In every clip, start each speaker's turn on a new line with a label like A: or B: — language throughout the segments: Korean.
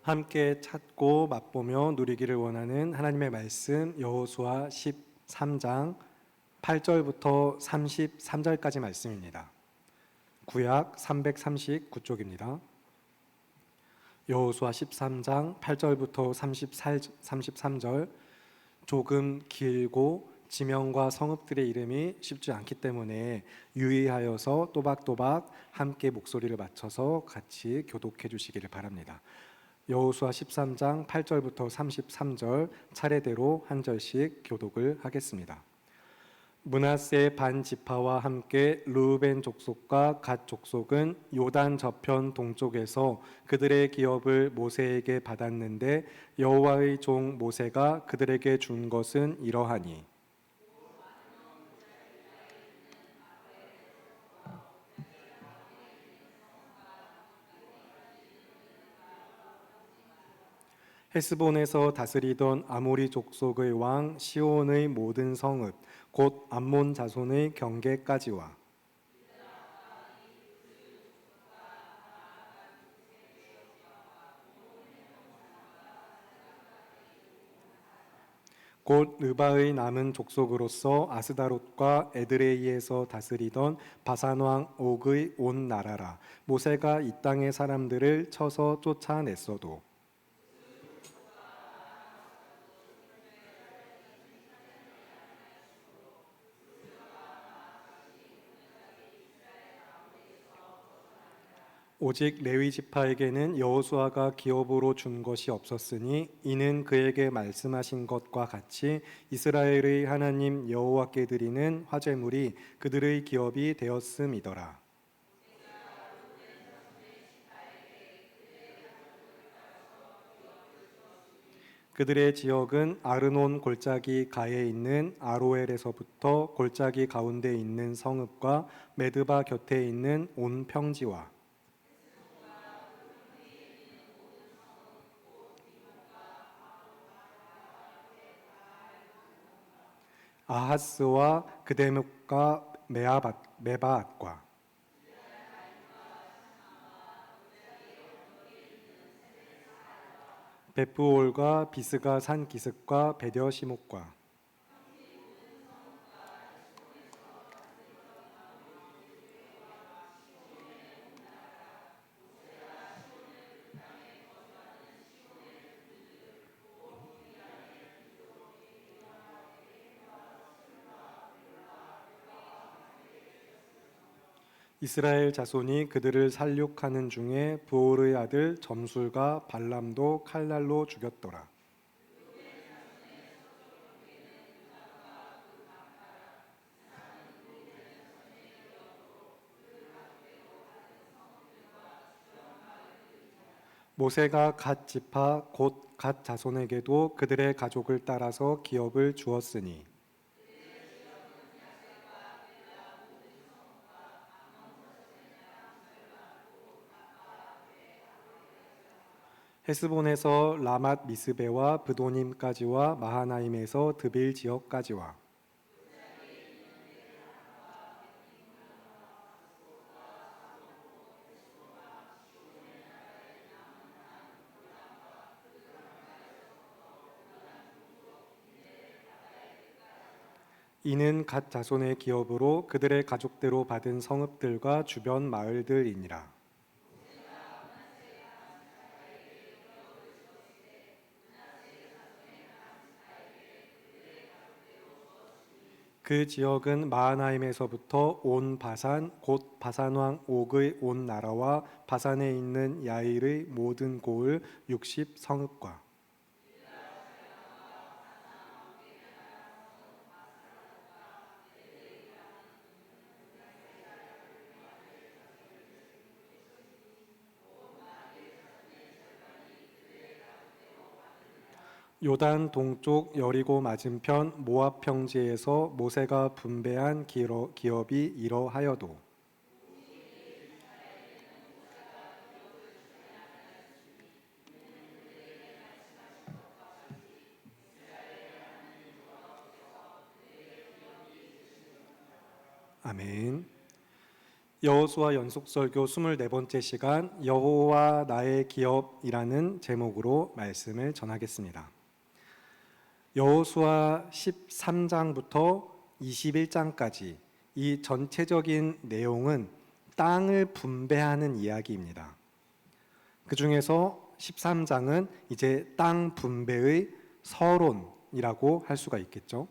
A: 함께 찾고 맛보며 누리기를 원하는 하나님의 말씀 여호수아 13장 8절부터 33절까지 말씀입니다. 구약 339쪽입니다. 여호수아 13장 8절부터 33절 조금 길고 지명과 성읍들의 이름이 쉽지 않기 때문에 유의하여서 또박또박 함께 목소리를 맞춰서 같이 교독해 주시기를 바랍니다. 여호수아 13장 8절부터 33절 차례대로 한 절씩 교독을 하겠습니다. 므낫세 반 지파와 함께 르우벤 족속과 갓 족속은 요단 저편 동쪽에서 그들의 기업을 모세에게 받았는데 여호와의 종 모세가 그들에게 준 것은 이러하니 헤스본에서 다스리던 아모리 족속의 왕 시온의 모든 성읍 곧 암몬 자손의 경계까지와 곧 르바의 남은 족속으로서 아스다롯과 에드레이에서 다스리던 바산 왕 옥의 온 나라라. 모세가 이 땅의 사람들을 쳐서 쫓아냈어도 오직 레위 지파에게는 여호수아가 기업으로 준 것이 없었으니 이는 그에게 말씀하신 것과 같이 이스라엘의 하나님 여호와께 드리는 화제물이 그들의 기업이 되었음이더라. 그들의 지역은 아르논 골짜기 가에 있는 아로엘에서부터 골짜기 가운데 있는 성읍과 메드바 곁에 있는 온 평지와 아하스와 그데목과 메바앗과 베프올과 비스가 산 기슭과 베뎌시목과 이스라엘 자손이 그들을 살육하는 중에 부올의 아들 점술과 발람도 칼날로 죽였더라. 모세가 갓 지파 곧 갓 자손에게도 그들의 가족을 따라서 기업을 주었으니 헤스본에서 라맛 미스베와 브도님까지와 마하나임에서 드빌 지역까지와 이는 갓 자손의 기업으로 그들의 가족대로 받은 성읍들과 주변 마을들이니라. 그 지역은 마하나임에서부터 온 바산 곧 바산 왕 옥의 온 나라와 바산에 있는 야일의 모든 고을 60 성읍과 요단 동쪽 여리고 맞은편 모압 평지에서 모세가 분배한 기업이 이러하여도 아멘. 여호수아 연속설교 24번째 시간 여호와 나의 기업이라는 제목으로 말씀을 전하겠습니다. 여호수아 13장부터 21장까지 이 전체적인 내용은 땅을 분배하는 이야기입니다. 그 중에서 13장은 이제 땅 분배의 서론이라고 할 수가 있겠죠.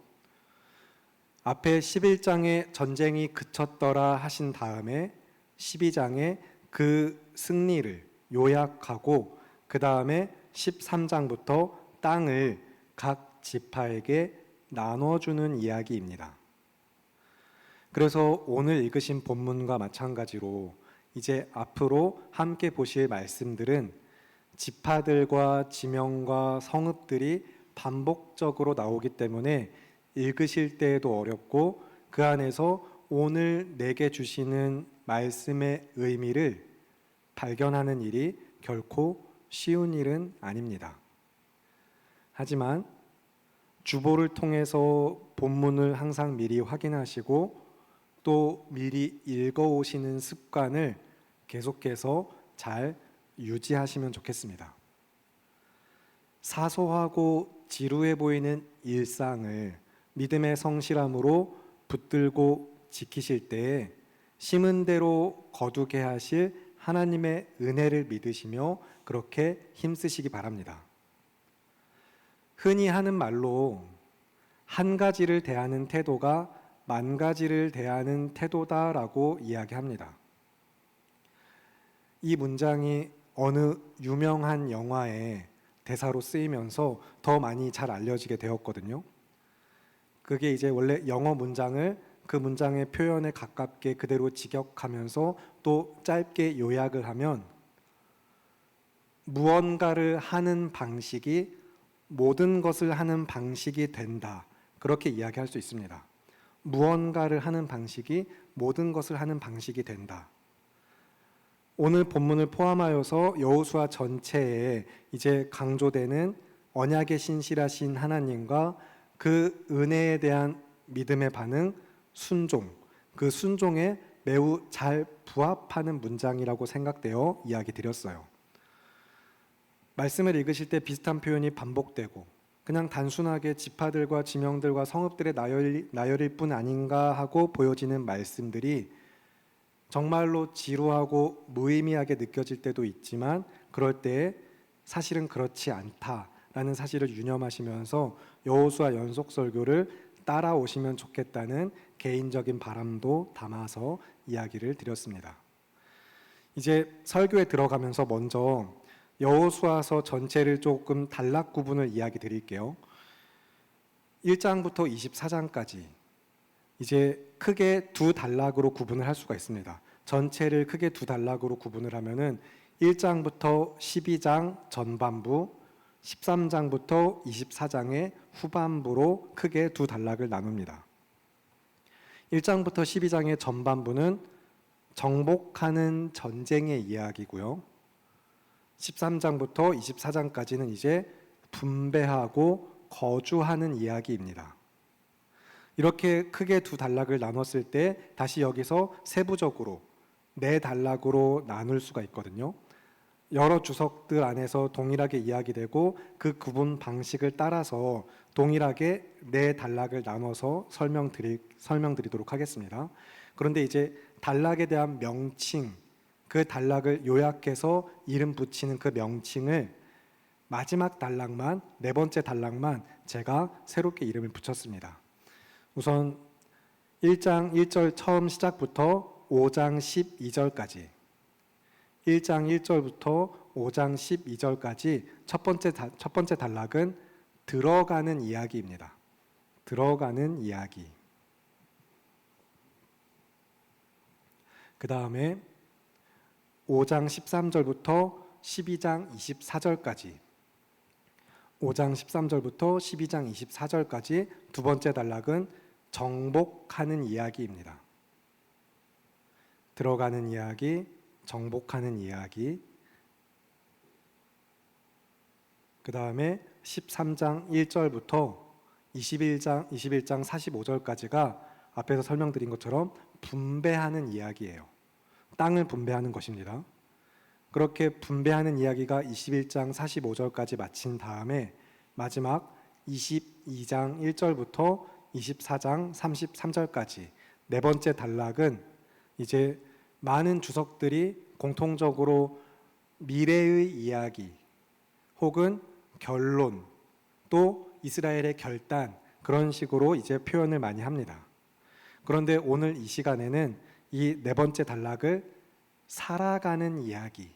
A: 앞에 11장에 전쟁이 그쳤더라 하신 다음에 12장에 그 승리를 요약하고 그 다음에 13장부터 땅을 각 지파에게 나눠주는 이야기입니다. 그래서 오늘 읽으신 본문과 마찬가지로 이제 앞으로 함께 보실 말씀들은 지파들과 지명과 성읍들이 반복적으로 나오기 때문에 읽으실 때에도 어렵고 그 안에서 오늘 내게 주시는 말씀의 의미를 발견하는 일이 결코 쉬운 일은 아닙니다. 하지만 주보를 통해서 본문을 항상 미리 확인하시고 또 미리 읽어오시는 습관을 계속해서 잘 유지하시면 좋겠습니다. 사소하고 지루해 보이는 일상을 믿음의 성실함으로 붙들고 지키실 때에 심은 대로 거두게 하실 하나님의 은혜를 믿으시며 그렇게 힘쓰시기 바랍니다. 흔히 하는 말로 한 가지를 대하는 태도가 만 가지를 대하는 태도다라고 이야기합니다. 이 문장이 어느 유명한 영화의 대사로 쓰이면서 더 많이 잘 알려지게 되었거든요. 그게 이제 원래 영어 문장을 그 문장의 표현에 가깝게 그대로 직역하면서 또 짧게 요약을 하면 무언가를 하는 방식이 모든 것을 하는 방식이 된다. 그렇게 이야기할 수 있습니다. 무언가를 하는 방식이 모든 것을 하는 방식이 된다. 오늘 본문을 포함하여서 여호수아 전체에 이제 강조되는 언약의 신실하신 하나님과 그 은혜에 대한 믿음의 반응, 순종, 그 순종에 매우 잘 부합하는 문장이라고 생각되어 이야기 드렸어요. 말씀을 읽으실 때 비슷한 표현이 반복되고 그냥 단순하게 지파들과 지명들과 성읍들의 나열일 뿐 아닌가 하고 보여지는 말씀들이 정말로 지루하고 무의미하게 느껴질 때도 있지만 그럴 때에 사실은 그렇지 않다라는 사실을 유념하시면서 여호수아 연속설교를 따라오시면 좋겠다는 개인적인 바람도 담아서 이야기를 드렸습니다. 이제 설교에 들어가면서 먼저 여호수아서 전체를 조금 단락 구분을 이야기 드릴게요. 1장부터 24장까지 이제 크게 두 단락으로 구분을 할 수가 있습니다. 전체를 크게 두 단락으로 구분을 하면은 1장부터 12장 전반부, 13장부터 24장의 후반부로 크게 두 단락을 나눕니다. 1장부터 12장의 전반부는 정복하는 전쟁의 이야기고요. 13장부터 24장까지는 이제 분배하고 거주하는 이야기입니다. 이렇게 크게 두 단락을 나눴을 때 다시 여기서 세부적으로 네 단락으로 나눌 수가 있거든요. 여러 주석들 안에서 동일하게 이야기되고 그 구분 방식을 따라서 동일하게 네 단락을 나눠서 설명드리도록 하겠습니다. 그런데 이제 단락에 대한 명칭, 그 단락을 요약해서 이름 붙이는 그 명칭을 마지막 단락만, 네 번째 단락만 제가 새롭게 이름을 붙였습니다. 우선 1장 1절 처음 시작부터 5장 12절까지 1장 1절부터 5장 12절까지 첫 번째 단락은 들어가는 이야기입니다. 들어가는 이야기. 그 다음에 5장 13절부터 12장 24절까지 5장 13절부터 12장 24절까지 두 번째 단락은 정복하는 이야기입니다. 들어가는 이야기, 정복하는 이야기. 그 다음에 13장 1절부터 21장 45절까지가 앞에서 설명드린 것처럼 분배하는 이야기예요. 땅을 분배하는 것입니다. 그렇게 분배하는 이야기가 21장 45절까지 마친 다음에 마지막 22장 1절부터 24장 33절까지 네 번째 단락은 이제 많은 주석들이 공통적으로 미래의 이야기 혹은 결론 또 이스라엘의 결단 그런 식으로 이제 표현을 많이 합니다. 그런데 오늘 이 시간에는 이 네 번째 단락을 살아가는 이야기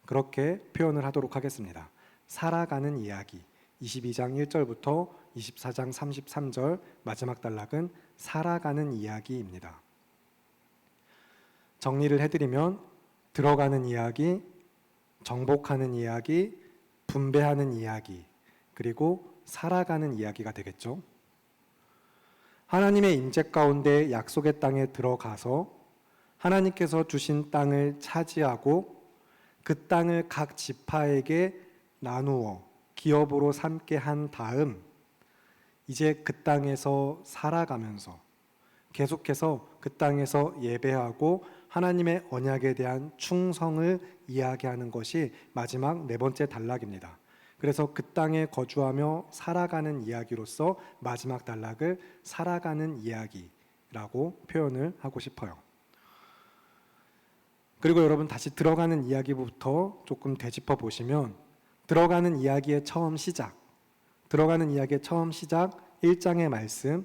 A: 그렇게 표현을 하도록 하겠습니다. 살아가는 이야기 22장 1절부터 24장 33절 마지막 단락은 살아가는 이야기입니다. 정리를 해드리면 들어가는 이야기, 정복하는 이야기, 분배하는 이야기, 그리고 살아가는 이야기가 되겠죠. 하나님의 임재 가운데 약속의 땅에 들어가서 하나님께서 주신 땅을 차지하고 그 땅을 각 지파에게 나누어 기업으로 삼게 한 다음 이제 그 땅에서 살아가면서 계속해서 그 땅에서 예배하고 하나님의 언약에 대한 충성을 이야기하는 것이 마지막 네 번째 단락입니다. 그래서 그 땅에 거주하며 살아가는 이야기로서 마지막 단락을 살아가는 이야기라고 표현을 하고 싶어요. 그리고 여러분 다시 들어가는 이야기부터 조금 되짚어 보시면 들어가는 이야기의 처음 시작 1장의 말씀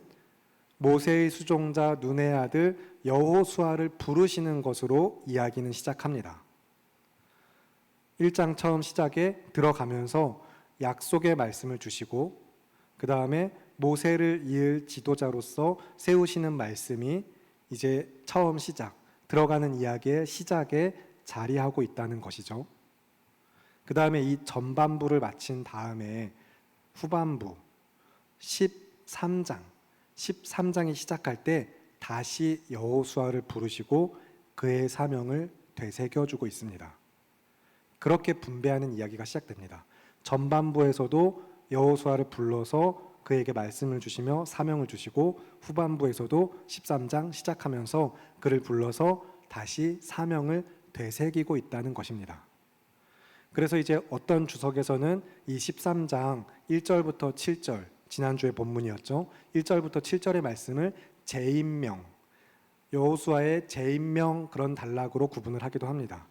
A: 모세의 수종자 눈의 아들 여호수아를 부르시는 것으로 이야기는 시작합니다. 1장 처음 시작에 들어가면서 약속의 말씀을 주시고 그 다음에 모세를 이을 지도자로서 세우시는 말씀이 이제 처음 시작 들어가는 이야기의 시작에 자리하고 있다는 것이죠. 그 다음에 이 전반부를 마친 다음에 후반부 13장이 시작할 때 다시 여호수아를 부르시고 그의 사명을 되새겨주고 있습니다. 그렇게 분배하는 이야기가 시작됩니다. 전반부에서도 여호수아를 불러서 그에게 말씀을 주시며 사명을 주시고 후반부에서도 13장 시작하면서 그를 불러서 다시 사명을 되새기고 있다는 것입니다. 그래서 이제 어떤 주석에서는 이 13장 1절부터 7절 지난주의 본문이었죠. 1절부터 7절의 말씀을 재임명 여호수아의 재임명 그런 단락으로 구분을 하기도 합니다.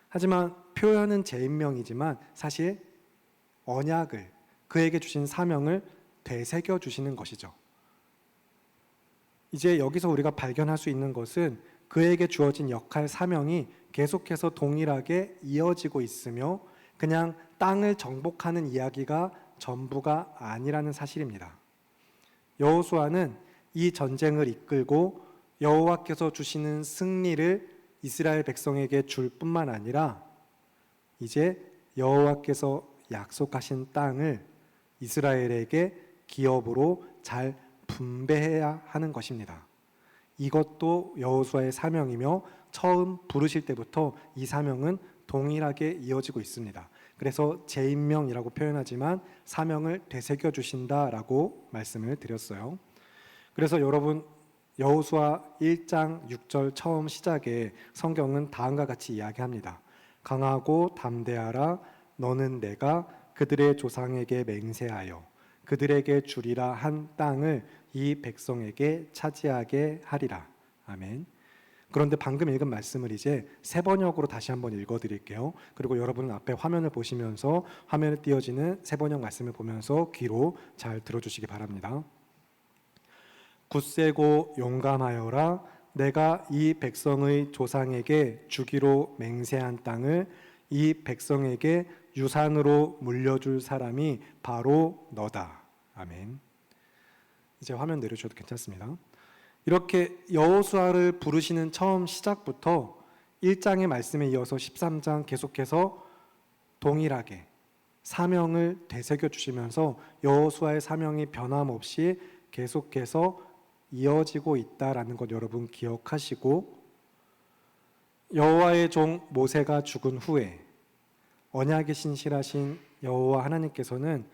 A: 하지만 표현은 재임명이지만 사실 언약을 그에게 주신 사명을 되새겨 주시는 것이죠. 이제 여기서 우리가 발견할 수 있는 것은 그에게 주어진 역할 사명이 계속해서 동일하게 이어지고 있으며 그냥 땅을 정복하는 이야기가 전부가 아니라는 사실입니다. 여호수아는 이 전쟁을 이끌고 여호와께서 주시는 승리를 이스라엘 백성에게 줄 뿐만 아니라 이제 여호와께서 약속하신 땅을 이스라엘에게 기업으로 잘 분배해야 하는 것입니다. 이것도 여호수아의 사명이며 처음 부르실 때부터 이 사명은 동일하게 이어지고 있습니다. 그래서 재임명이라고 표현하지만 사명을 되새겨 주신다라고 말씀을 드렸어요. 그래서 여러분 여호수아 1장 6절 처음 시작에 성경은 다음과 같이 이야기합니다. 강하고 담대하라 너는 내가 그들의 조상에게 맹세하여 그들에게 주리라 한 땅을 이 백성에게 차지하게 하리라. 아멘. 그런데 방금 읽은 말씀을 이제 새 번역으로 다시 한번 읽어드릴게요. 그리고 여러분은 앞에 화면을 보시면서 화면에 띄어지는 새 번역 말씀을 보면서 귀로 잘 들어주시기 바랍니다. 굳세고 용감하여라 내가 이 백성의 조상에게 주기로 맹세한 땅을 이 백성에게 유산으로 물려줄 사람이 바로 너다. 아멘. 이제 화면 내려주셔도 괜찮습니다. 이렇게 여호수아를 부르시는 처음 시작부터 1장의 말씀에 이어서 13장 계속해서 동일하게 사명을 되새겨 주시면서 여호수아의 사명이 변함없이 계속해서 이어지고 있다라는 것 여러분 기억하시고 여호와의 종 모세가 죽은 후에 언약에 신실하신 여호와 하나님께서는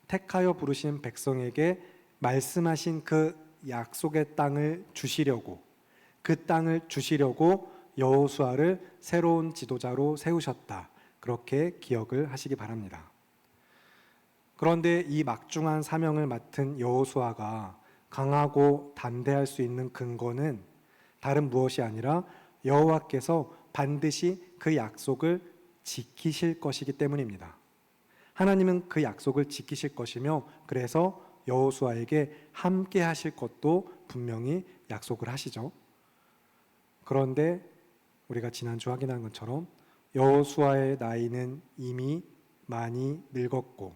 A: 택하여 부르신 백성에게 말씀하신 그 약속의 땅을 주시려고 그 땅을 주시려고 여호수아를 새로운 지도자로 세우셨다. 그렇게 기억을 하시기 바랍니다. 그런데 이 막중한 사명을 맡은 여호수아가 강하고 담대할 수 있는 근거는 다른 무엇이 아니라 여호와께서 반드시 그 약속을 지키실 것이기 때문입니다. 하나님은 그 약속을 지키실 것이며 그래서 여호수아에게 함께 하실 것도 분명히 약속을 하시죠. 그런데 우리가 지난주 확인한 것처럼 여호수아의 나이는 이미 많이 늙었고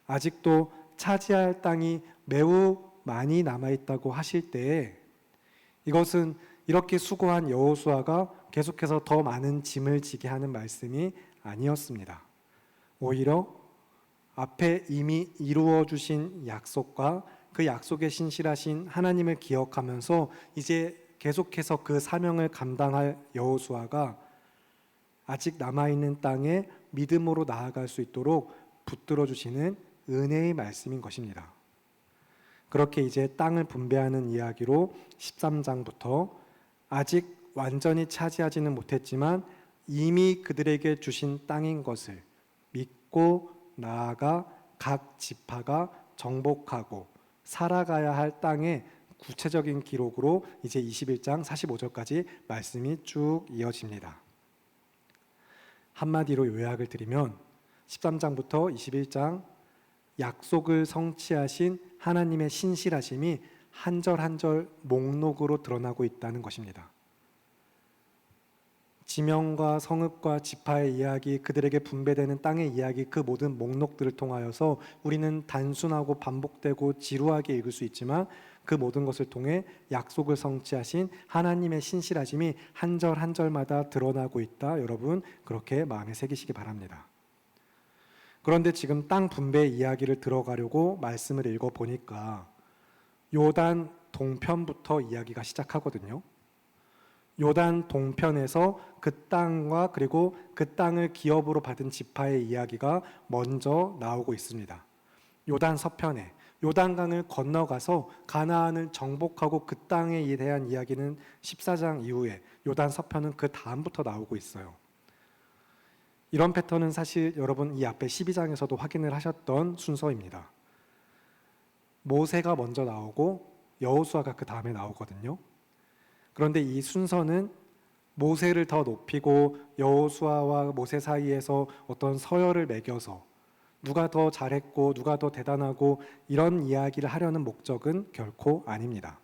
A: 아직도 차지할 땅이 매우 많이 남아있다고 하실 때에 이것은 이렇게 수고한 여호수아가 계속해서 더 많은 짐을 지게 하는 말씀이 아니었습니다. 오히려 앞에 이미 이루어 주신 약속과 그 약속에 신실하신 하나님을 기억하면서 이제 계속해서 그 사명을 감당할 여호수아가 아직 남아있는 땅에 믿음으로 나아갈 수 있도록 붙들어 주시는 은혜의 말씀인 것입니다. 그렇게 이제 땅을 분배하는 이야기로 13장부터 아직 완전히 차지하지는 못했지만 이미 그들에게 주신 땅인 것을 믿고 나아가 각 지파가 정복하고 살아가야 할 땅의 구체적인 기록으로 이제 21장 45절까지 말씀이 쭉 이어집니다. 한마디로 요약을 드리면 13장부터 21장 약속을 성취하신 하나님의 신실하심이 한 절 한 절 목록으로 드러나고 있다는 것입니다. 지명과 성읍과 지파의 이야기, 그들에게 분배되는 땅의 이야기, 그 모든 목록들을 통하여서 우리는 단순하고 반복되고 지루하게 읽을 수 있지만 그 모든 것을 통해 약속을 성취하신 하나님의 신실하심이 한 절 한 절마다 드러나고 있다. 여러분 그렇게 마음에 새기시기 바랍니다. 그런데 지금 땅 분배 이야기를 들어가려고 말씀을 읽어보니까 요단 동편부터 이야기가 시작하거든요. 요단 동편에서 그 땅과 그리고 그 땅을 기업으로 받은 지파의 이야기가 먼저 나오고 있습니다. 요단 서편에 요단강을 건너가서 가나안을 정복하고 그 땅에 대한 이야기는 14장 이후에 요단 서편은 그 다음부터 나오고 있어요. 이런 패턴은 사실 여러분 이 앞에 12장에서도 확인을 하셨던 순서입니다. 모세가 먼저 나오고 여호수아가 그 다음에 나오거든요. 그런데 이 순서는 모세를 더 높이고 여호수아와 모세 사이에서 어떤 서열을 매겨서 누가 더 잘했고 누가 더 대단하고 이런 이야기를 하려는 목적은 결코 아닙니다.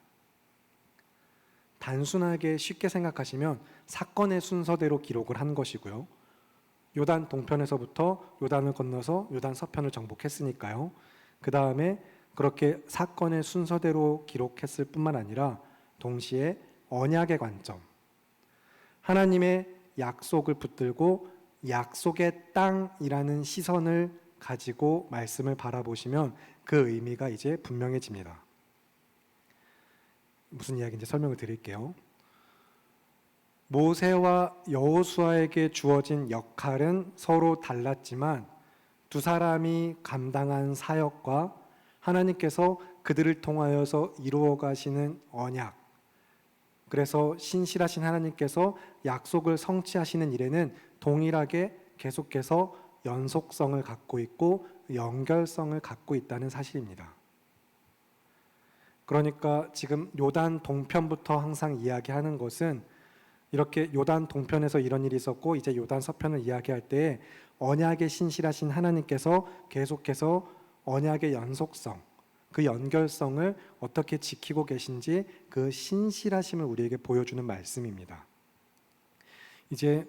A: 단순하게 쉽게 생각하시면 사건의 순서대로 기록을 한 것이고요. 요단 동편에서부터 요단을 건너서 요단 서편을 정복했으니까요. 그 다음에 그렇게 사건의 순서대로 기록했을 뿐만 아니라 동시에 언약의 관점, 하나님의 약속을 붙들고 약속의 땅이라는 시선을 가지고 말씀을 바라보시면 그 의미가 이제 분명해집니다. 무슨 이야기인지 설명을 드릴게요. 모세와 여호수아에게 주어진 역할은 서로 달랐지만 두 사람이 감당한 사역과 하나님께서 그들을 통하여서 이루어 가시는 언약, 그래서 신실하신 하나님께서 약속을 성취하시는 일에는 동일하게 계속해서 연속성을 갖고 있고 연결성을 갖고 있다는 사실입니다. 그러니까 지금 요단 동편부터 항상 이야기하는 것은 이렇게 요단 동편에서 이런 일이 있었고 이제 요단 서편을 이야기할 때 언약의 신실하신 하나님께서 계속해서 언약의 연속성, 그 연결성을 어떻게 지키고 계신지 그 신실하심을 우리에게 보여주는 말씀입니다. 이제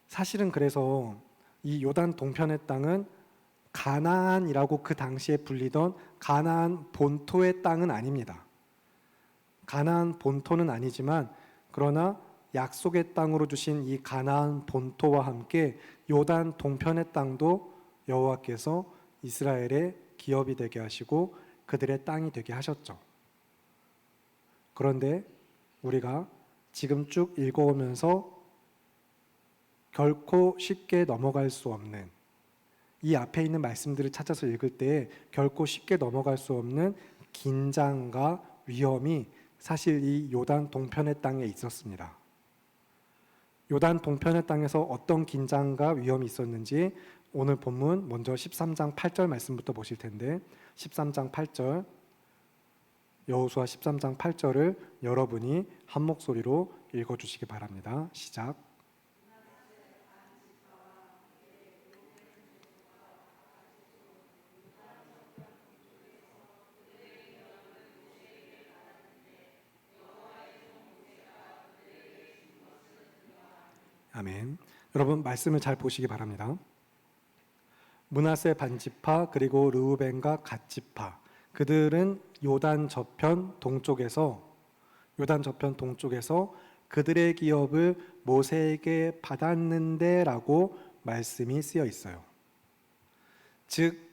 A: 사실은 그래서 이 요단 동편의 땅은 가나안이라고 그 당시에 불리던 가나안 본토의 땅은 아닙니다. 가나안 본토는 아니지만 그러나 약속의 땅으로 주신 이 가나안 본토와 함께 요단 동편의 땅도 여호와께서 이스라엘의 기업이 되게 하시고 그들의 땅이 되게 하셨죠. 그런데 우리가 지금 쭉 읽어오면서 결코 쉽게 넘어갈 수 없는 이 앞에 있는 말씀들을 찾아서 읽을 때 결코 쉽게 넘어갈 수 없는 긴장과 위험이 사실 이 요단 동편의 땅에 있었습니다. 요단 동편의 땅에서 어떤 긴장과 위험이 있었는지 오늘 본문 먼저 13장 8절 말씀부터 보실 텐데 13장 8절 여호수아 13장 8절을 여러분이 한 목소리로 읽어주시기 바랍니다. 시작. 아멘. 여러분 말씀을 잘 보시기 바랍니다. 므낫세 반지파 그리고 르우벤과 갓지파 그들은 요단 저편 동쪽에서 그들의 기업을 모세에게 받았는데라고 말씀이 쓰여 있어요. 즉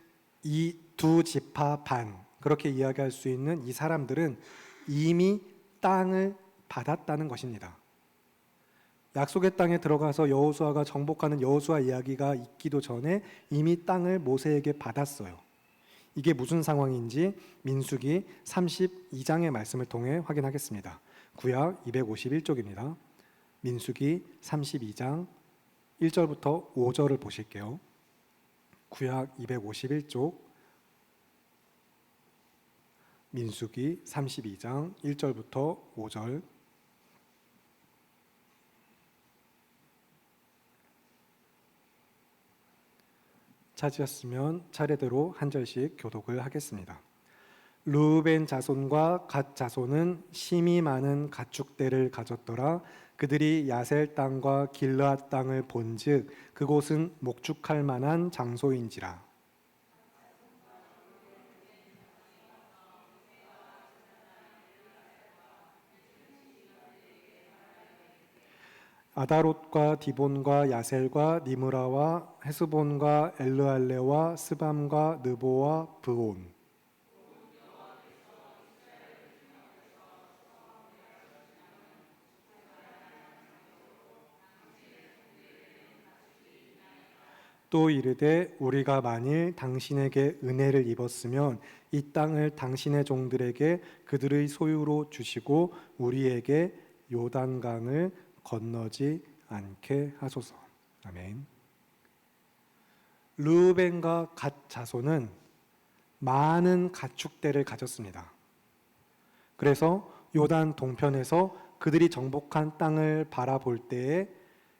A: 이 두 지파 반 그렇게 이야기할 수 있는 이 사람들은 이미 땅을 받았다는 것입니다. 약속의 땅에 들어가서 여호수아가 정복하는 여호수아 이야기가 있기도 전에 이미 땅을 모세에게 받았어요. 이게 무슨 상황인지 민수기 32장의 말씀을 통해 확인하겠습니다. 구약 251쪽입니다. 민수기 32장 1절부터 5절을 보실게요. 구약 251쪽 민수기 32장 1절부터 5절 찾으셨으면 차례대로 한 절씩 교독을 하겠습니다. 르우벤 자손과 갓 자손은 심이 많은 가축대를 가졌더라. 그들이 야셀 땅과 길르앗 땅을 본즉 그곳은 목축할 만한 장소인지라. 아다롯과 디본과 야셀과 니므라와 헤스본과 엘르알레와 스밤과 느보와 브온 또 이르되 우리가 만일 당신에게 은혜를 입었으면 이 땅을 당신의 종들에게 그들의 소유로 주시고 우리에게 요단강을 건너지 않게 하소서. 아멘. 르우벤과 갓 자손은 많은 가축대를 가졌습니다. 그래서 요단 동편에서 그들이 정복한 땅을 바라볼 때에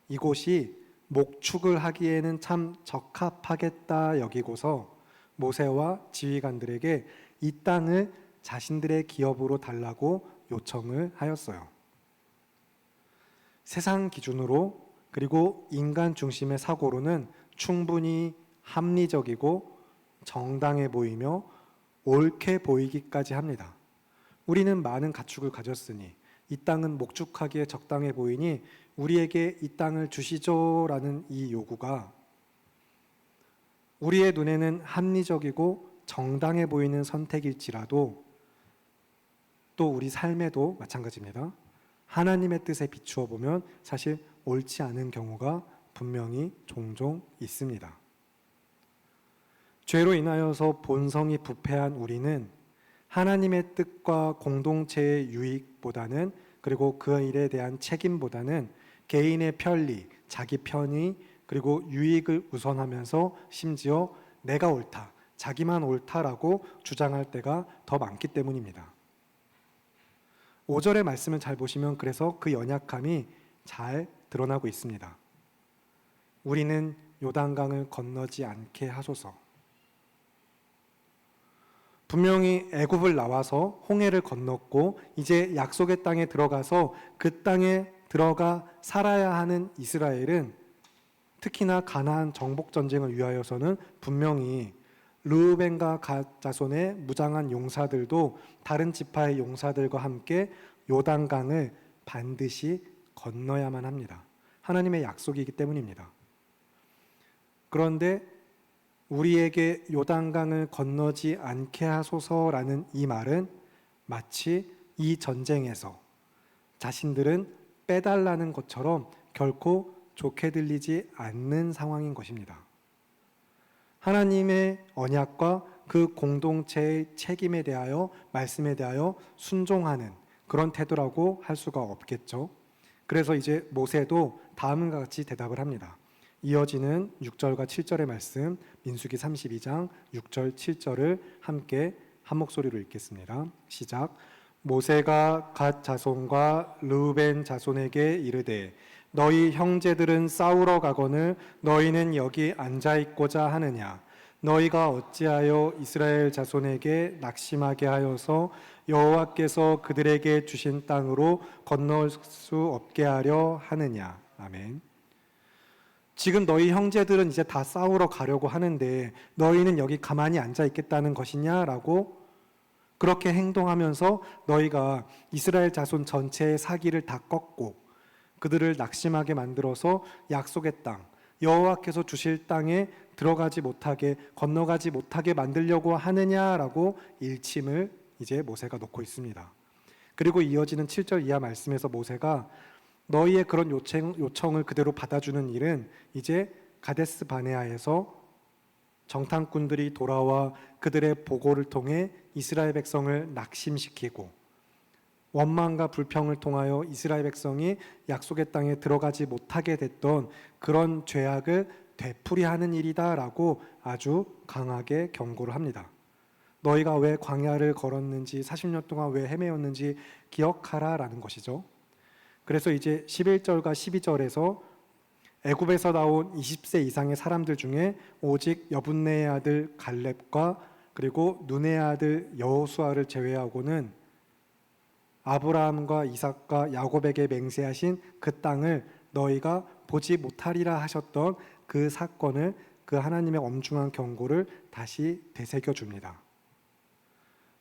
A: 이곳이 목축을 하기에는 참 적합하겠다 여기고서 모세와 지휘관들에게 이 땅을 자신들의 기업으로 달라고 요청을 하였어요. 세상 기준으로 그리고 인간 중심의 사고로는 충분히 합리적이고 정당해 보이며 옳게 보이기까지 합니다. 우리는 많은 가축을 가졌으니 이 땅은 목축하기에 적당해 보이니 우리에게 이 땅을 주시죠라는 이 요구가 우리의 눈에는 합리적이고 정당해 보이는 선택일지라도 또 우리 삶에도 마찬가지입니다. 하나님의 뜻에 비추어 보면 사실 옳지 않은 경우가 분명히 종종 있습니다. 죄로 인하여서 본성이 부패한 우리는 하나님의 뜻과 공동체의 유익보다는 그리고 그 일에 대한 책임보다는 개인의 편리, 자기 편의 그리고 유익을 우선하면서 심지어 내가 옳다, 자기만 옳다라고 주장할 때가 더 많기 때문입니다. 5절의 말씀을 잘 보시면 그래서 그 연약함이 잘 드러나고 있습니다. 우리는 요단강을 건너지 않게 하소서. 분명히 애굽을 나와서 홍해를 건넜고 이제 약속의 땅에 들어가서 그 땅에 들어가 살아야 하는 이스라엘은 특히나 가나안 정복 전쟁을 위하여서는 분명히 르우벤과 갓 자손의 무장한 용사들도 다른 지파의 용사들과 함께 요단강을 반드시 건너야만 합니다. 하나님의 약속이기 때문입니다. 그런데 우리에게 요단강을 건너지 않게 하소서라는 이 말은 마치 이 전쟁에서 자신들은 빼달라는 것처럼 결코 좋게 들리지 않는 상황인 것입니다. 하나님의 언약과 그 공동체의 책임에 대하여 말씀에 대하여 순종하는 그런 태도라고 할 수가 없겠죠. 그래서 이제 모세도 다음과 같이 대답을 합니다. 이어지는 6절과 7절의 말씀, 민수기 32장 6절 7절을 함께 한 목소리로 읽겠습니다. 시작. 모세가 갓 자손과 르우벤 자손에게 이르되 너희 형제들은 싸우러 가거늘 너희는 여기 앉아 있고자 하느냐? 너희가 어찌하여 이스라엘 자손에게 낙심하게 하여서 여호와께서 그들에게 주신 땅으로 건널 수 없게 하려 하느냐? 아멘. 지금 너희 형제들은 이제 다 싸우러 가려고 하는데 너희는 여기 가만히 앉아 있겠다는 것이냐라고 그렇게 행동하면서 너희가 이스라엘 자손 전체의 사기를 다 꺾고 그들을 낙심하게 만들어서 약속의 땅, 여호와께서 주실 땅에 들어가지 못하게 건너가지 못하게 만들려고 하느냐라고 일침을 이제 모세가 놓고 있습니다. 그리고 이어지는 7절 이하 말씀에서 모세가 너희의 그런 요청을 그대로 받아주는 일은 이제 가데스 바네아에서 정탐꾼들이 돌아와 그들의 보고를 통해 이스라엘 백성을 낙심시키고 원망과 불평을 통하여 이스라엘 백성이 약속의 땅에 들어가지 못하게 됐던 그런 죄악을 되풀이하는 일이다라고 아주 강하게 경고를 합니다. 너희가 왜 광야를 걸었는지 40년 동안 왜 헤매었는지 기억하라라는 것이죠. 그래서 이제 11절과 12절에서 애굽에서 나온 20세 이상의 사람들 중에 오직 여분네의 아들 갈렙과 그리고 눈의 아들 여호수아를 제외하고는 아브라함과 이삭과 야곱에게 맹세하신 그 땅을 너희가 보지 못하리라 하셨던 그 사건을 그 하나님의 엄중한 경고를 다시 되새겨 줍니다.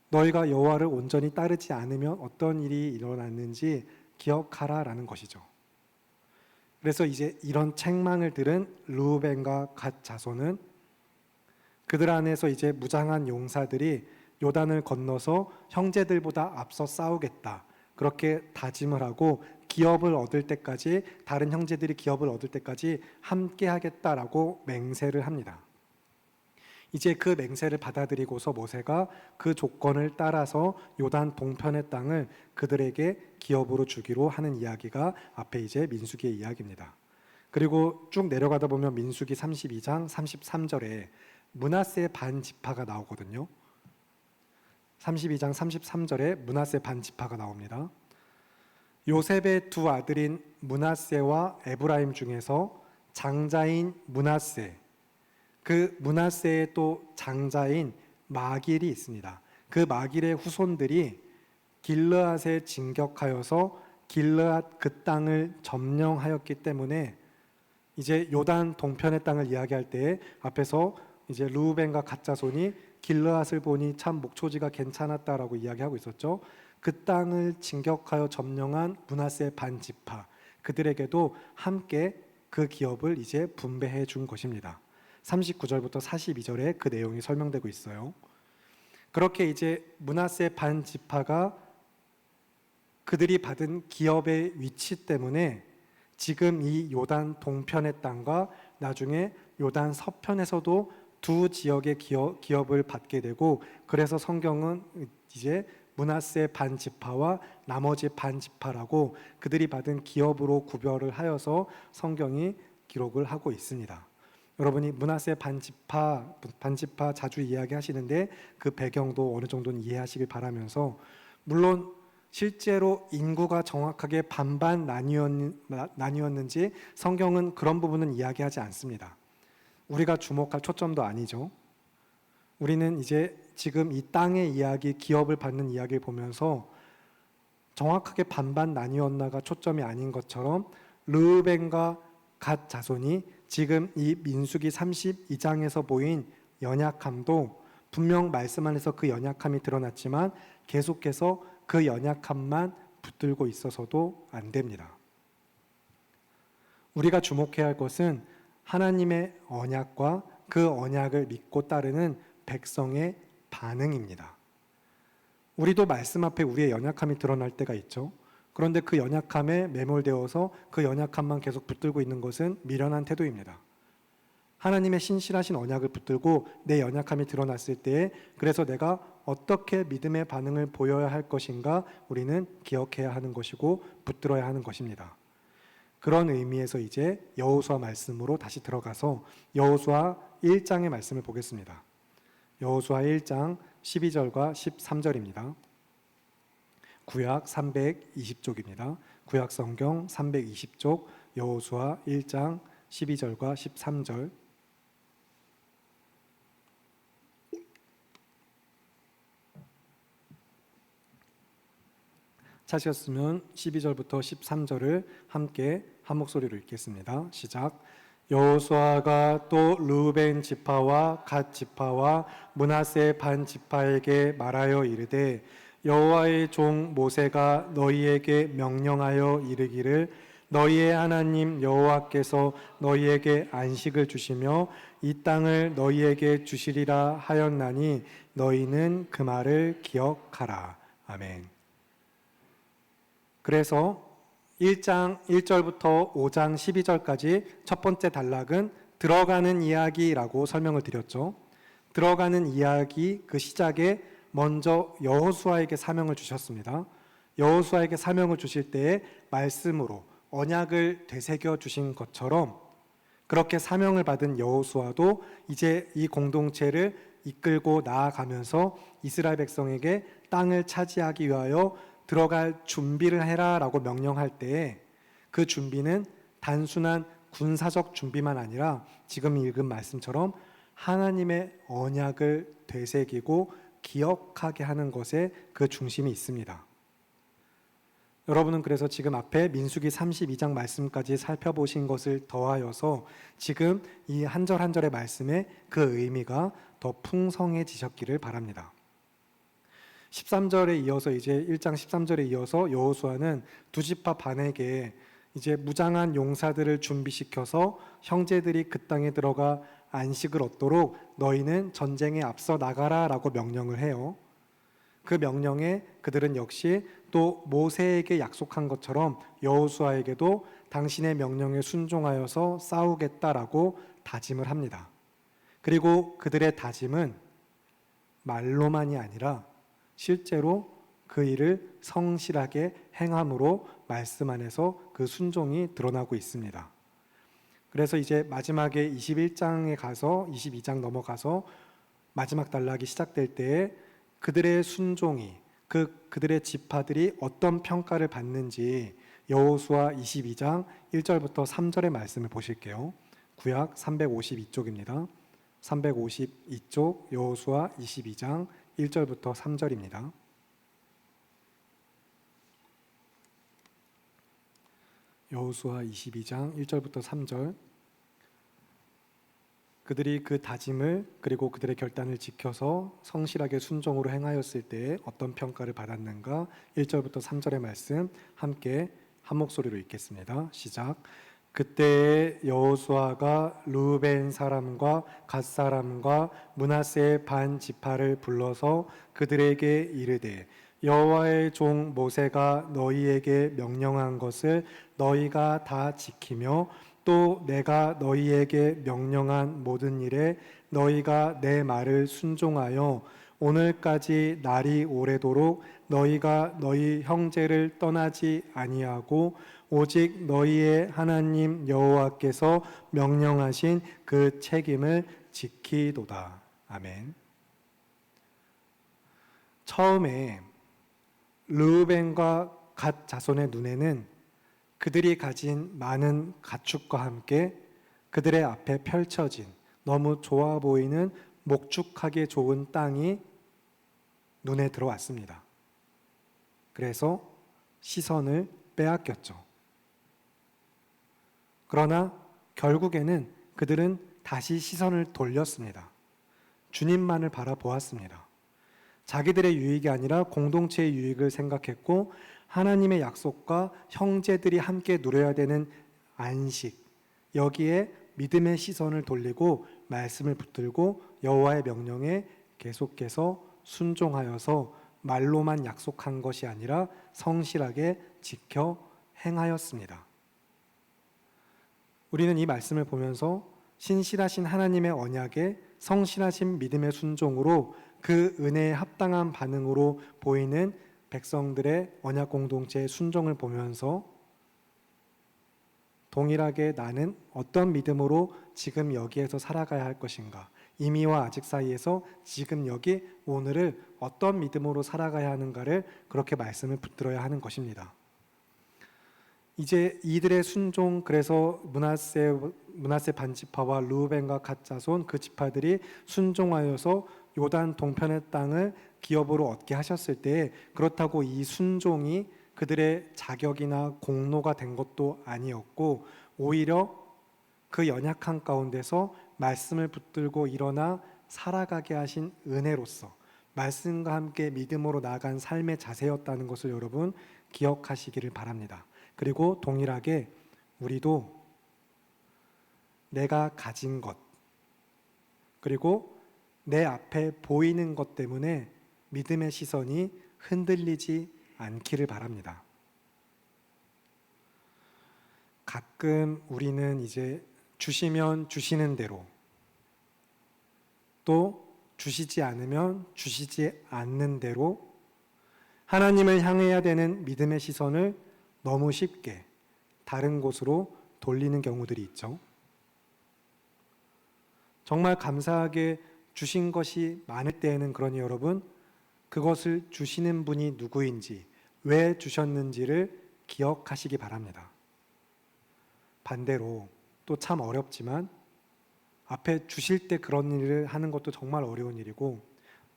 A: 너희가 여호와를 온전히 따르지 않으면 어떤 일이 일어났는지 기억하라라는 것이죠. 그래서 이제 이런 책망을 들은 르우벤과 갓 자손은 그들 안에서 이제 무장한 용사들이 요단을 건너서 형제들보다 앞서 싸우겠다. 그렇게 다짐을 하고 기업을 얻을 때까지 다른 형제들이 기업을 얻을 때까지 함께 하겠다라고 맹세를 합니다. 이제 그 맹세를 받아들이고서 모세가 그 조건을 따라서 요단 동편의 땅을 그들에게 기업으로 주기로 하는 이야기가 앞에 이제 민수기의 이야기입니다. 그리고 쭉 내려가다 보면 민수기 32장 33절에 므낫세의 반 지파가 나오거든요. 32장 33절에 므낫세 반 지파가 나옵니다. 요셉의 두 아들인 므낫세와 에브라임 중에서 장자인 므낫세, 그 므낫세의 또 장자인 마길이 있습니다. 그 마길의 후손들이 길르앗에 진격하여서 길르앗 그 땅을 점령하였기 때문에 이제 요단 동편의 땅을 이야기할 때 앞에서 이제 르우벤과 갓 자손이 길르앗을 보니 참 목초지가 괜찮았다라고 이야기하고 있었죠. 그 땅을 진격하여 점령한 므낫세 반 지파, 그들에게도 함께 그 기업을 이제 분배해 준 것입니다. 39절부터 42절에 그 내용이 설명되고 있어요. 그렇게 이제 므낫세 반 지파가 그들이 받은 기업의 위치 때문에 지금 이 요단 동편의 땅과 나중에 요단 서편에서도 두 지역의 기업을 받게 되고, 그래서 성경은 이제 므낫세 반 지파와 나머지 반 지파라고 그들이 받은 기업으로 구별을 하여서 성경이 기록을 하고 있습니다. 여러분이 므낫세 반 지파 자주 이야기하시는데 그 배경도 어느 정도는 이해하시길 바라면서, 물론 실제로 인구가 정확하게 반반 나뉘었는지 성경은 그런 부분은 이야기하지 않습니다. 우리가 주목할 초점도 아니죠. 우리는 이제 지금 이 땅의 이야기, 기업을 받는 이야기를 보면서 정확하게 반반 나뉘었나가 초점이 아닌 것처럼 르우벤과 갓 자손이 지금 이 민수기 32장에서 보인 연약함도 분명 말씀 안에서 그 연약함이 드러났지만 계속해서 그 연약함만 붙들고 있어서도 안 됩니다. 우리가 주목해야 할 것은 하나님의 언약과 그 언약을 믿고 따르는 백성의 반응입니다. 우리도 말씀 앞에 우리의 연약함이 드러날 때가 있죠. 그런데 그 연약함에 매몰되어서 그 연약함만 계속 붙들고 있는 것은 미련한 태도입니다. 하나님의 신실하신 언약을 붙들고 내 연약함이 드러났을 때에 그래서 내가 어떻게 믿음의 반응을 보여야 할 것인가 우리는 기억해야 하는 것이고 붙들어야 하는 것입니다. 그런 의미에서 이제 여호수아 말씀으로 다시 들어가서 여호수아 1장의 말씀을 보겠습니다. 여호수아 1장 12절과 13절입니다. 구약 320쪽입니다. 구약 성경 320쪽 여호수아 1장 12절과 13절. 찾으셨으면 12절부터 13절을 함께 한 목소리로 읽겠습니다. 시작. 여호수아가 또 르우벤 지파와 갓 지파와 므낫세 반 지파에게 말하여 이르되 여호와의 종 모세가 너희에게 명령하여 이르기를 너희의 하나님 여호와께서 너희에게 안식을 주시며 이 땅을 너희에게 주시리라 하였나니 너희는 그 말을 기억하라. 아멘. 그래서 1장 1절부터 5장 12절까지 첫 번째 단락은 들어가는 이야기라고 설명을 드렸죠. 들어가는 이야기 그 시작에 먼저 여호수아에게 사명을 주셨습니다. 여호수아에게 사명을 주실 때에 말씀으로 언약을 되새겨 주신 것처럼 그렇게 사명을 받은 여호수아도 이제 이 공동체를 이끌고 나아가면서 이스라엘 백성에게 땅을 차지하기 위하여 들어갈 준비를 해라라고 명령할 때에 그 준비는 단순한 군사적 준비만 아니라 지금 읽은 말씀처럼 하나님의 언약을 되새기고 기억하게 하는 것에 그 중심이 있습니다. 여러분은 그래서 지금 앞에 민수기 32장 말씀까지 살펴보신 것을 더하여서 지금 이 한 절 한 절의 말씀에 그 의미가 더 풍성해지셨기를 바랍니다. 13절에 이어서 이제 1장 13절에 이어서 여호수아는 두 지파 반에게 이제 무장한 용사들을 준비시켜서 형제들이 그 땅에 들어가 안식을 얻도록 너희는 전쟁에 앞서 나가라라고 명령을 해요. 그 명령에 그들은 역시 또 모세에게 약속한 것처럼 여호수아에게도 당신의 명령에 순종하여서 싸우겠다라고 다짐을 합니다. 그리고 그들의 다짐은 말로만이 아니라 실제로 그 일을 성실하게 행함으로 말씀 안에서 그 순종이 드러나고 있습니다. 그래서 이제 마지막에 21장에 가서 22장 넘어가서 마지막 단락이 시작될 때에 그들의 순종이 그들의 지파들이 어떤 평가를 받는지 여호수아 22장 1절부터 3절의 말씀을 보실게요. 구약 352쪽입니다. 352쪽 여호수아 22장 1절부터 3절입니다. 여호수아 22장 1절부터 3절. 그들이 그 다짐을 그리고 그들의 결단을 지켜서 성실하게 순종으로 행하였을 때 어떤 평가를 받았는가 1절부터 3절의 말씀 함께 한 목소리로 읽겠습니다. 시작. 그때에 여호수아가 르우벤 사람과 갓 사람과 므낫세 반 지파를 불러서 그들에게 이르되 여호와의 종 모세가 너희에게 명령한 것을 너희가 다 지키며 또 내가 너희에게 명령한 모든 일에 너희가 내 말을 순종하여 오늘까지 날이 오래도록 너희가 너희 형제를 떠나지 아니하고 오직 너희의 하나님 여호와께서 명령하신 그 책임을 지키도다. 아멘. 처음에 르우벤과 갓 자손의 눈에는 그들이 가진 많은 가축과 함께 그들의 앞에 펼쳐진 너무 좋아 보이는 목축하기 좋은 땅이 눈에 들어왔습니다. 그래서 시선을 빼앗겼죠. 그러나 결국에는 그들은 다시 시선을 돌렸습니다. 주님만을 바라보았습니다. 자기들의 유익이 아니라 공동체의 유익을 생각했고 하나님의 약속과 형제들이 함께 누려야 되는 안식, 여기에 믿음의 시선을 돌리고 말씀을 붙들고 여호와의 명령에 계속해서 순종하여서 말로만 약속한 것이 아니라 성실하게 지켜 행하였습니다. 우리는 이 말씀을 보면서 신실하신 하나님의 언약에 성실하신 믿음의 순종으로 그 은혜에 합당한 반응으로 보이는 백성들의 언약 공동체의 순종을 보면서 동일하게 나는 어떤 믿음으로 지금 여기에서 살아가야 할 것인가, 이미와 아직 사이에서 지금 여기 오늘을 어떤 믿음으로 살아가야 하는가를 그렇게 말씀을 붙들어야 하는 것입니다. 이제 이들의 순종, 그래서 므낫세 반지파와 르우벤과 갓 자손 그 지파들이 순종하여서 요단 동편의 땅을 기업으로 얻게 하셨을 때, 그렇다고 이 순종이 그들의 자격이나 공로가 된 것도 아니었고, 오히려 그 연약한 가운데서 말씀을 붙들고 일어나 살아가게 하신 은혜로서 말씀과 함께 믿음으로 나아간 삶의 자세였다는 것을 여러분 기억하시기를 바랍니다. 그리고 동일하게 우리도 내가 가진 것, 그리고 내 앞에 보이는 것 때문에 믿음의 시선이 흔들리지 않기를 바랍니다. 가끔 우리는 이제 주시면 주시는 대로, 또 주시지 않으면 주시지 않는 대로 하나님을 향해야 되는 믿음의 시선을 너무 쉽게 다른 곳으로 돌리는 경우들이 있죠. 정말 감사하게 주신 것이 많을 때에는, 그러니 여러분, 그것을 주시는 분이 누구인지, 왜 주셨는지를 기억하시기 바랍니다. 반대로 또 참 어렵지만 앞에 주실 때 그런 일을 하는 것도 정말 어려운 일이고,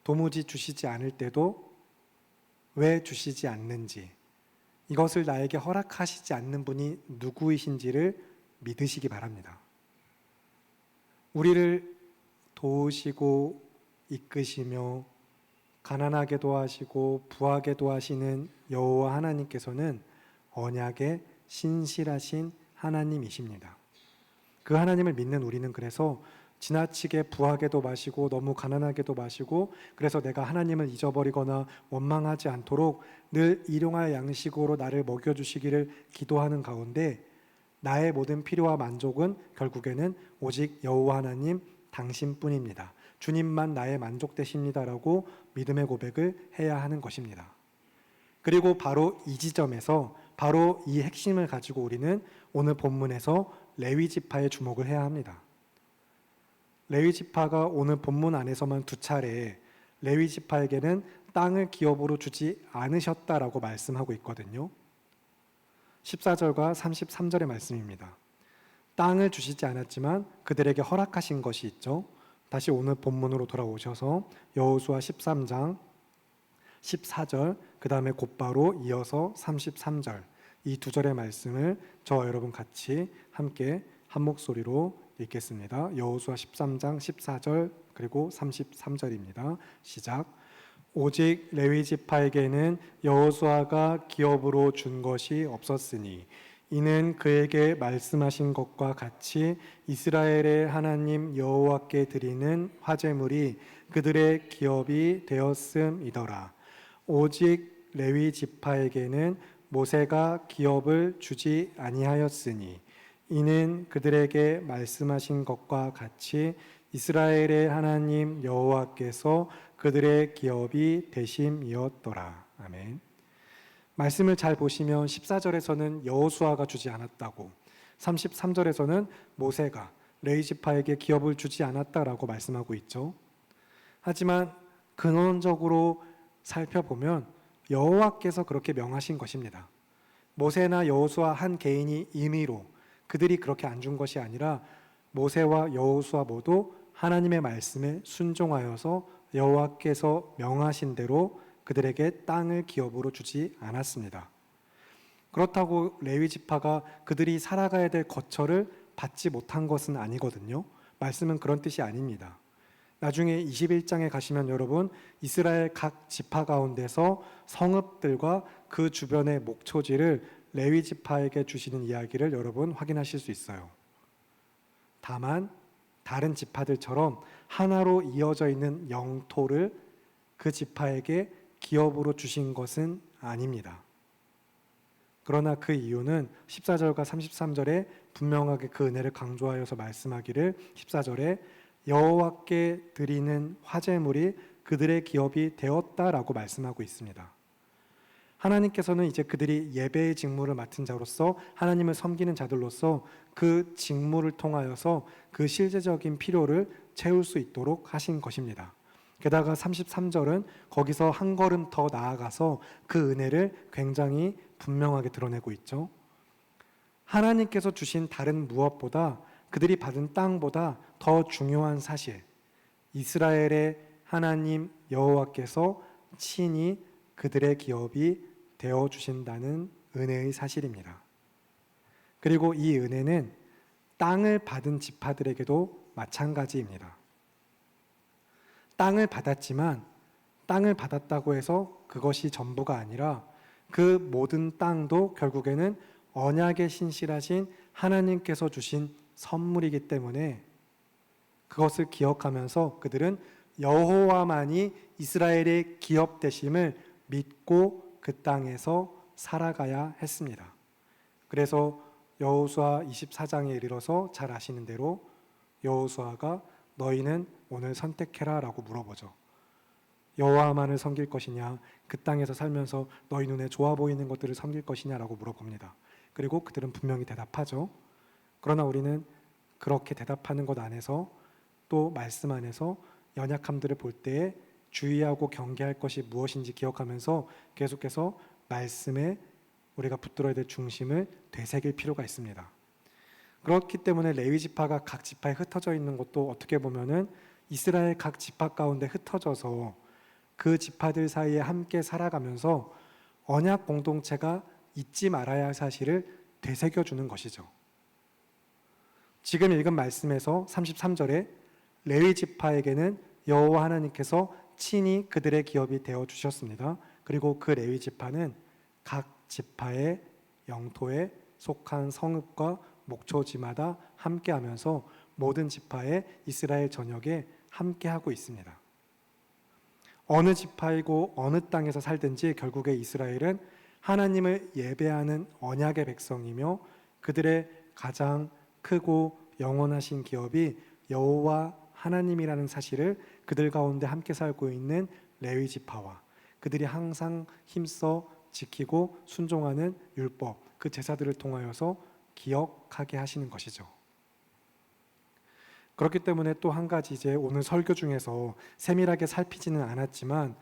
A: 도무지 주시지 않을 때도 왜 주시지 않는지, 이것을 나에게 허락하시지 않는 분이 누구이신지를 믿으시기 바랍니다. 우리를 도우시고 이끄시며 가난하게도 하시고 부하게도 하시는 여호와 하나님께서는 언약에 신실하신 하나님이십니다. 그 하나님을 믿는 우리는 그래서 지나치게 부하게도 마시고 너무 가난하게도 마시고, 그래서 내가 하나님을 잊어버리거나 원망하지 않도록 늘 일용할 양식으로 나를 먹여주시기를 기도하는 가운데, 나의 모든 필요와 만족은 결국에는 오직 여호와 하나님 당신뿐입니다. 주님만 나의 만족 되십니다라고 믿음의 고백을 해야 하는 것입니다. 그리고 바로 이 지점에서, 바로 이 핵심을 가지고 우리는 오늘 본문에서 레위 지파에 주목을 해야 합니다. 레위 지파가 오늘 본문 안에서만 두 차례 레위 지파에게는 땅을 기업으로 주지 않으셨다라고 말씀하고 있거든요. 14절과 33절의 말씀입니다. 땅을 주시지 않았지만 그들에게 허락하신 것이 있죠. 다시 오늘 본문으로 돌아오셔서 여호수아 13장 14절, 그 다음에 곧바로 이어서 33절, 이 두 절의 말씀을 저와 여러분 같이 함께 한 목소리로 읽겠습니다. 여호수아 13장 14절 그리고 33절입니다. 시작. 오직 레위 지파에게는 여호수아가 기업으로 준 것이 없었으니 이는 그에게 말씀하신 것과 같이 이스라엘의 하나님 여호와께 드리는 화제물이 그들의 기업이 되었음이더라. 오직 레위 지파에게는 모세가 기업을 주지 아니하였으니 이는 그들에게 말씀하신 것과 같이 이스라엘의 하나님 여호와께서 그들의 기업이 되심이었더라. 아멘. 말씀을 잘 보시면 14절에서는 여호수아가 주지 않았다고, 33절에서는 모세가 레위 지파에게 기업을 주지 않았다라고 말씀하고 있죠. 하지만 근원적으로 살펴보면 여호와께서 그렇게 명하신 것입니다. 모세나 여호수아 한 개인이 임의로 그들이 그렇게 안 준 것이 아니라 모세와 여호수아 모두 하나님의 말씀에 순종하여서 여호와께서 명하신 대로 그들에게 땅을 기업으로 주지 않았습니다. 그렇다고 레위 지파가 그들이 살아가야 될 거처를 받지 못한 것은 아니거든요. 말씀은 그런 뜻이 아닙니다. 나중에 21장에 가시면 여러분, 이스라엘 각 지파 가운데서 성읍들과 그 주변의 목초지를 레위 지파에게 주시는 이야기를 여러분 확인하실 수 있어요. 다만 다른 지파들처럼 하나로 이어져 있는 영토를 그 지파에게 기업으로 주신 것은 아닙니다. 그러나 그 이유는 14절과 33절에 분명하게 그 은혜를 강조하여서 말씀하기를, 14절에 여호와께 드리는 화제물이 그들의 기업이 되었다라고 말씀하고 있습니다. 하나님께서는 이제 그들이 예배의 직무를 맡은 자로서 하나님을 섬기는 자들로서 그 직무를 통하여서 그 실제적인 필요를 채울 수 있도록 하신 것입니다. 게다가 33절은 거기서 한 걸음 더 나아가서 그 은혜를 굉장히 분명하게 드러내고 있죠. 하나님께서 주신 다른 무엇보다, 그들이 받은 땅보다 더 중요한 사실, 이스라엘의 하나님 여호와께서 친히 그들의 기업이 되어 주신다는 은혜의 사실입니다. 그리고 이 은혜는 땅을 받은 지파들에게도 마찬가지입니다. 땅을 받았지만 땅을 받았다고 해서 그것이 전부가 아니라 그 모든 땅도 결국에는 언약에 신실하신 하나님께서 주신 선물이기 때문에 그것을 기억하면서 그들은 여호와만이 이스라엘의 기업 되심을 믿고 그 땅에서 살아가야 했습니다. 그래서 여호수아 24장에 이르러서 잘 아시는 대로 여호수아가 너희는 오늘 선택해라 라고 물어보죠. 여호와만을 섬길 것이냐, 그 땅에서 살면서 너희 눈에 좋아 보이는 것들을 섬길 것이냐 라고 물어봅니다. 그리고 그들은 분명히 대답하죠. 그러나 우리는 그렇게 대답하는 것 안에서 또 말씀 안에서 연약함들을 볼 때에 주의하고 경계할 것이 무엇인지 기억하면서 계속해서 말씀에 우리가 붙들어야 될 중심을 되새길 필요가 있습니다. 그렇기 때문에 레위 지파가 각 지파에 흩어져 있는 것도 어떻게 보면은 이스라엘 각 지파 가운데 흩어져서 그 지파들 사이에 함께 살아가면서 언약 공동체가 잊지 말아야 할 사실을 되새겨주는 것이죠. 지금 읽은 말씀에서 33절에 레위 지파에게는 여호와 하나님께서 친히 그들의 기업이 되어 주셨습니다. 그리고 그 레위 지파는 각 지파의 영토에 속한 성읍과 목초지마다 함께하면서 모든 지파의 이스라엘 전역에 함께하고 있습니다. 어느 지파이고 어느 땅에서 살든지 결국에 이스라엘은 하나님을 예배하는 언약의 백성이며 그들의 가장 크고 영원하신 기업이 여호와 하나님이라는 사실을 그들 가운데 함께 살고 있는 레위 지파와 그들이 항상 힘써 지키고 순종하는 율법, 그 제사들을 통하여서 기억하게 하시는 것이죠. 그렇기 때문에 또 한 가지 이제 오늘 설교 중에서 세밀하게 살피지는 않았지만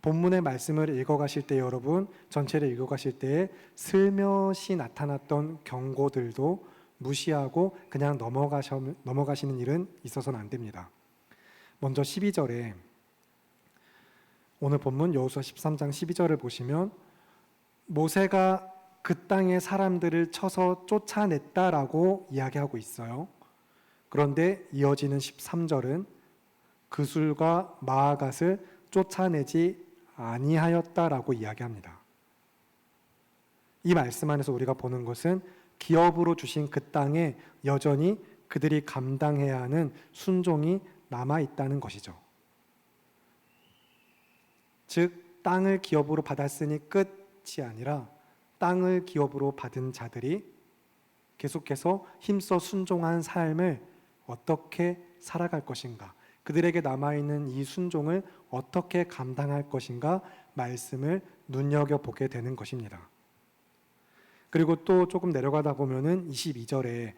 A: 본문의 말씀을 읽어가실 때 여러분 전체를 읽어가실 때에 슬며시 나타났던 경고들도 무시하고 그냥 넘어가시는 일은 있어서는 안 됩니다. 먼저 12절에 오늘 본문 여호수아 13장 12절을 보시면 모세가 그 땅의 사람들을 쳐서 쫓아냈다라고 이야기하고 있어요. 그런데 이어지는 13절은 그술과 마아갓을 쫓아내지 아니하였다라고 이야기합니다. 이 말씀 안에서 우리가 보는 것은 기업으로 주신 그 땅에 여전히 그들이 감당해야 하는 순종이 남아있다는 것이죠. 즉 땅을 기업으로 받았으니 끝이 아니라 땅을 기업으로 받은 자들이 계속해서 힘써 순종한 삶을 어떻게 살아갈 것인가, 그들에게 남아있는 이 순종을 어떻게 감당할 것인가 말씀을 눈여겨보게 되는 것입니다. 그리고 또 조금 내려가다 보면은 22절에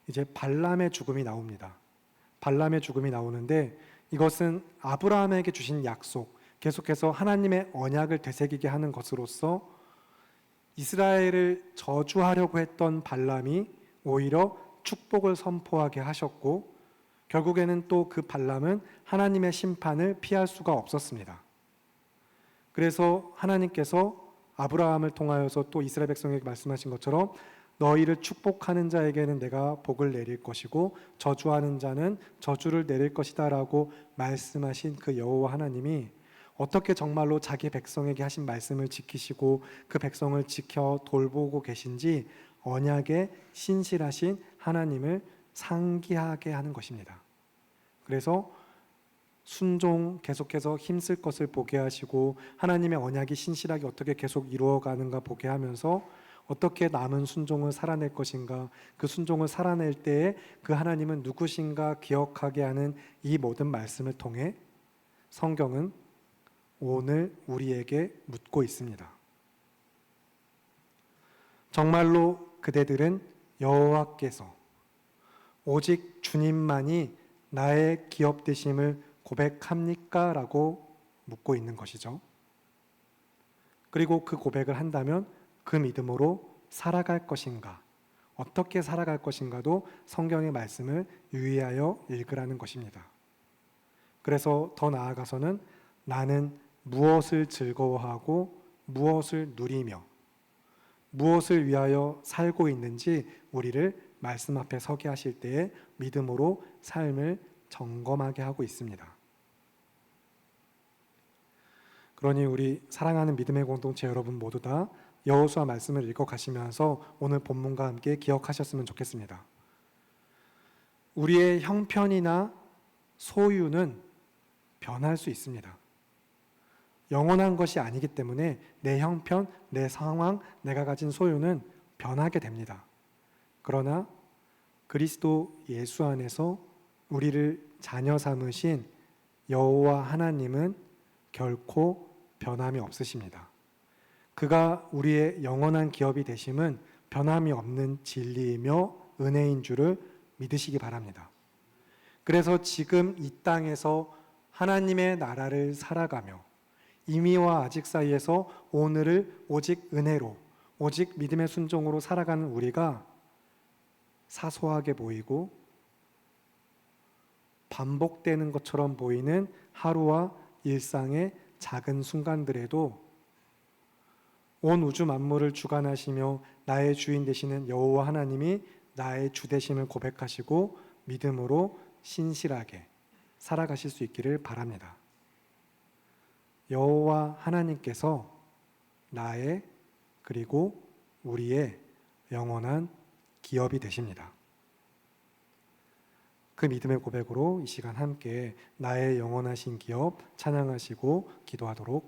A: 이제 발람의 죽음이 나옵니다. 발람의 죽음이 나오는데 이것은 아브라함에게 주신 약속, 계속해서 하나님의 언약을 되새기게 하는 것으로서 이스라엘을 저주하려고 했던 발람이 오히려 축복을 선포하게 하셨고 결국에는 또 그 발람은 하나님의 심판을 피할 수가 없었습니다. 그래서 하나님께서 아브라함을 통하여서 또 이스라엘 백성에게 말씀하신 것처럼 너희를 축복하는 자에게는 내가 복을 내릴 것이고 저주하는 자는 저주를 내릴 것이다 라고 말씀하신 그 여호와 하나님이 어떻게 정말로 자기 백성에게 하신 말씀을 지키시고 그 백성을 지켜 돌보고 계신지 언약에 신실하신 하나님을 상기하게 하는 것입니다. 그래서 순종 계속해서 힘쓸 것을 보게 하시고 하나님의 언약이 신실하게 어떻게 계속 이루어가는가 보게 하면서 어떻게 남은 순종을 살아낼 것인가, 그 순종을 살아낼 때에 그 하나님은 누구신가 기억하게 하는 이 모든 말씀을 통해 성경은 오늘 우리에게 묻고 있습니다. 정말로 그대들은 여호와께서 오직 주님만이 나의 기업 되심을 고백합니까? 라고 묻고 있는 것이죠. 그리고 그 고백을 한다면 그 믿음으로 살아갈 것인가, 어떻게 살아갈 것인가도 성경의 말씀을 유의하여 읽으라는 것입니다. 그래서 더 나아가서는 나는 무엇을 즐거워하고 무엇을 누리며 무엇을 위하여 살고 있는지 우리를 말씀 앞에 서게 하실 때에 믿음으로 삶을 점검하게 하고 있습니다. 그러니 우리 사랑하는 믿음의 공동체 여러분 모두 다 여호수아 말씀을 읽어 가시면서 오늘 본문과 함께 기억하셨으면 좋겠습니다. 우리의 형편이나 소유는 변할 수 있습니다. 영원한 것이 아니기 때문에 내 형편, 내 상황, 내가 가진 소유는 변하게 됩니다. 그러나 그리스도 예수 안에서 우리를 자녀 삼으신 여호와 하나님은 결코 변함이 없으십니다. 그가 우리의 영원한 기업이 되심은 변함이 없는 진리이며 은혜인 줄을 믿으시기 바랍니다. 그래서 지금 이 땅에서 하나님의 나라를 살아가며 이미와 아직 사이에서 오늘을 오직 은혜로, 오직 믿음의 순종으로 살아가는 우리가 사소하게 보이고 반복되는 것처럼 보이는 하루와 일상의 작은 순간들에도 온 우주 만물을 주관하시며 나의 주인 되시는 여호와 하나님이 나의 주 되심을 고백하시고 믿음으로 신실하게 살아가실 수 있기를 바랍니다. 여호와 하나님께서 나의 그리고 우리의 영원한 기업이 되십니다. 그 믿음의 고백으로 이 시간 함께 나의 영원하신 기업 찬양하시고 기도하도록